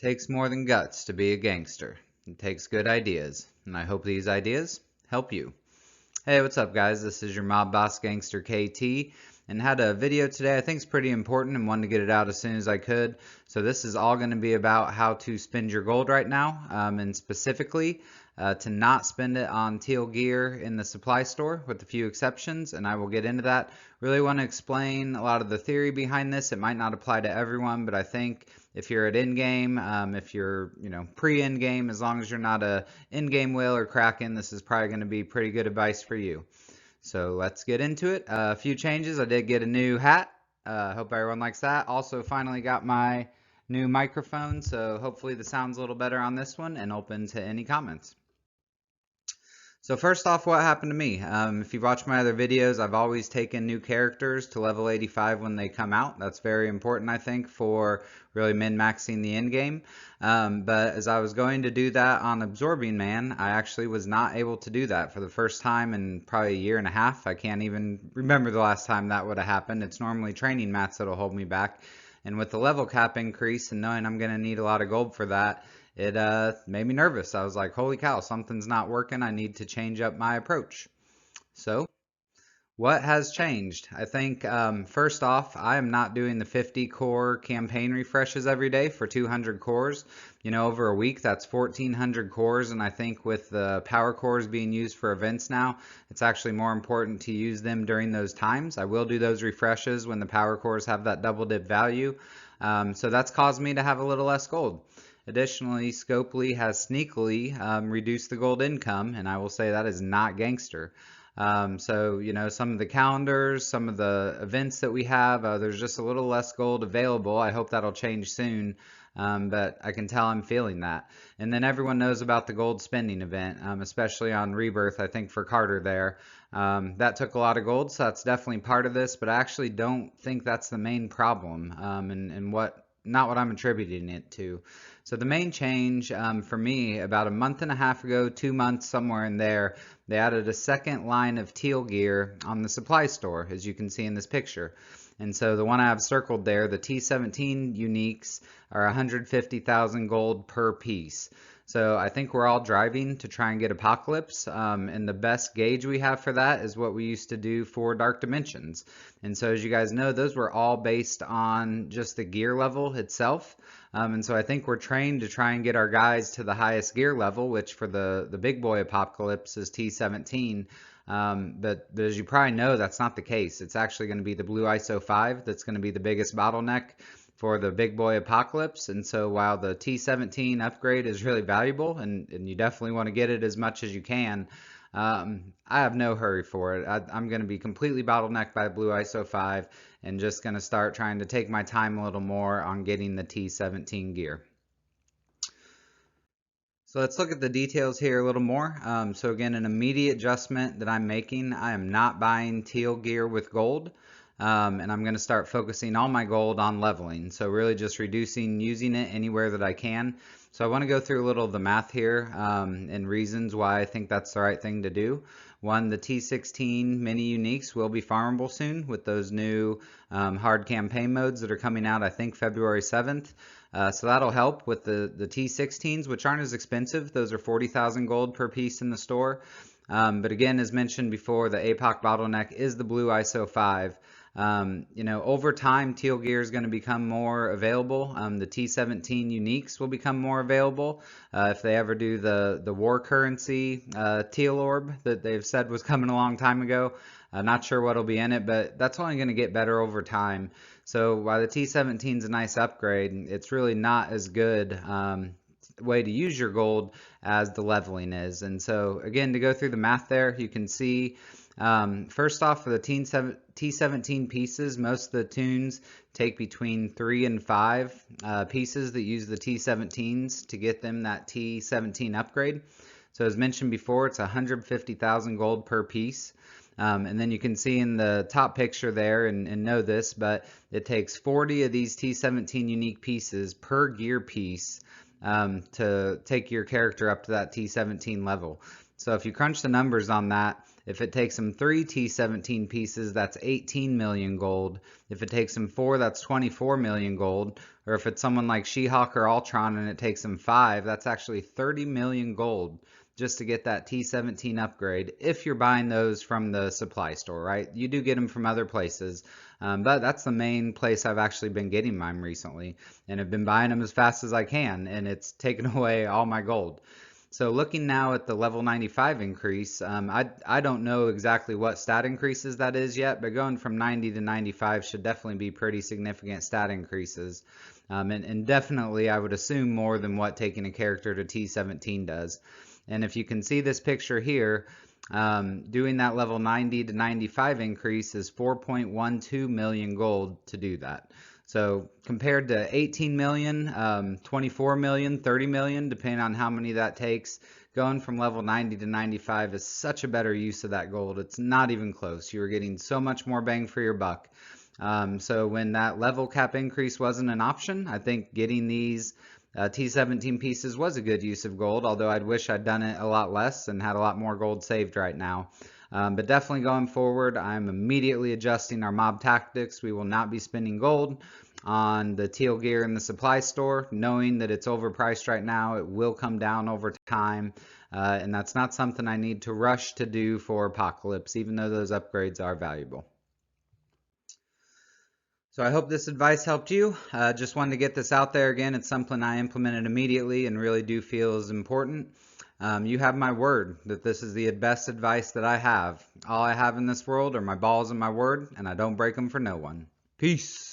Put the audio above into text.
Takes more than guts to be a gangster. It takes good ideas, and I hope these ideas help you. Hey, what's up, guys? This is your mob boss, GangsterKT, and had a video today I think is pretty important and wanted to get it out as soon as I could. So this is all going to be about how to spend your gold right now, and specifically to not spend it on Teal gear in the supply store, with a few exceptions, and I will get into that. Really want to explain a lot of the theory behind this. It might not apply to everyone, but I think if you're at in-game, if you're pre-in-game, as long as you're not a in-game whale or kraken, this is probably going to be pretty good advice for you. So let's get into it. A few changes. I did get a new hat. Hope everyone likes that. Also finally got my new microphone, so hopefully the sound's a little better on this one, and open to any comments. So first off, what happened to me? If you've watched my other videos, I've always taken new characters to level 85 when they come out. That's very important, I think, for really min-maxing the end game. But as I was going to do that on Absorbing Man, I actually was not able to do that for the first time in probably a year and a half. I can't even remember the last time that would have happened. It's normally training mats that'll hold me back. And with the level cap increase and knowing I'm going to need a lot of gold for that, it made me nervous. I was like, holy cow, something's not working. I need to change up my approach. So what has changed? I think first off, I am not doing the 50 core campaign refreshes every day for 200 cores. Over a week, that's 1,400 cores, and I think with the power cores being used for events now, it's actually more important to use them during those times. I will do those refreshes when the power cores have that double dip value. So that's caused me to have a little less gold. Additionally, Scopely has sneakily reduced the gold income, and I will say that is not gangster. So, some of the calendars, some of the events that we have, there's just a little less gold available. I hope that'll change soon, but I can tell I'm feeling that. And then everyone knows about the gold spending event, especially on Rebirth, I think for Carter there. That took a lot of gold, so that's definitely part of this, but I actually don't think that's the main problem, and not what I'm attributing it to. So the main change for me, about a month and a half ago, 2 months, somewhere in there, they added a second line of Teal gear on the supply store, as you can see in this picture. And so the one I have circled there, the T17 uniques, are 150,000 gold per piece. So I think we're all driving to try and get Apocalypse, and the best gauge we have for that is what we used to do for Dark Dimensions. And so as you guys know, those were all based on just the gear level itself. And so I think we're trained to try and get our guys to the highest gear level, which for the big boy Apocalypse is T17. But as you probably know, that's not the case. It's actually going to be the Blue ISO 5 that's going to be the biggest bottleneck for the big boy Apocalypse. And so while the T17 upgrade is really valuable, and you definitely want to get it as much as you can, I have no hurry for it. I'm going to be completely bottlenecked by Blue ISO 5 and just going to start trying to take my time a little more on getting the T17 gear. So let's look at the details here a little more. So again, an immediate adjustment that I'm making, I am not buying Teal gear with gold. And I'm going to start focusing all my gold on leveling. So really just reducing using it anywhere that I can. So I want to go through a little of the math here and reasons why I think that's the right thing to do. One, the T16 mini uniques will be farmable soon with those new hard campaign modes that are coming out, I think February 7th. So that'll help with the T16s, which aren't as expensive. Those are 40,000 gold per piece in the store. But again, as mentioned before, the APOC bottleneck is the Blue ISO 5. Over time, Teal gear is going to become more available. The T17 uniques will become more available if they ever do the war currency Teal orb that they've said was coming a long time ago. Not sure what'll be in it, but that's only going to get better over time. So while the T17 is a nice upgrade, it's really not as good way to use your gold as the leveling is. And so again, to go through the math there, you can see first off, for the T17 pieces, most of the tunes take between 3 and 5 pieces that use the T17s to get them that T17 upgrade. So as mentioned before, it's 150,000 gold per piece. And then you can see in the top picture there, and know this, but it takes 40 of these T17 unique pieces per gear piece to take your character up to that T17 level. So if you crunch the numbers on that, If it takes them 3 T17 pieces, that's 18 million gold. If it takes them 4, that's 24 million gold. Or if it's someone like She-Hulk or Ultron and it takes them 5, that's actually 30 million gold just to get that T17 upgrade, if you're buying those from the supply store, right? You do get them from other places, but that's the main place I've actually been getting mine recently, and have been buying them as fast as I can, and it's taken away all my gold. So looking now at the level 95 increase, I don't know exactly what stat increases that is yet, but going from 90 to 95 should definitely be pretty significant stat increases. And definitely I would assume more than what taking a character to T17 does. And if you can see this picture here, doing that level 90 to 95 increase is 4.12 million gold to do that. So compared to 18 million, 24 million, 30 million, depending on how many that takes, going from level 90 to 95 is such a better use of that gold. It's not even close. You are getting so much more bang for your buck. So when that level cap increase wasn't an option, I think getting these T17 pieces was a good use of gold, although I'd wish I'd done it a lot less and had a lot more gold saved right now. But definitely going forward, I'm immediately adjusting our mob tactics. We will not be spending gold on the teal gear in the supply store, knowing that it's overpriced right now. It will come down over time, and that's not something I need to rush to do for Apocalypse, even though those upgrades are valuable. So I hope this advice helped you. Just wanted to get this out there again. It's something I implemented immediately and really do feel is important. You have my word that this is the best advice that I have. All I have in this world are my balls and my word, and I don't break them for no one. Peace.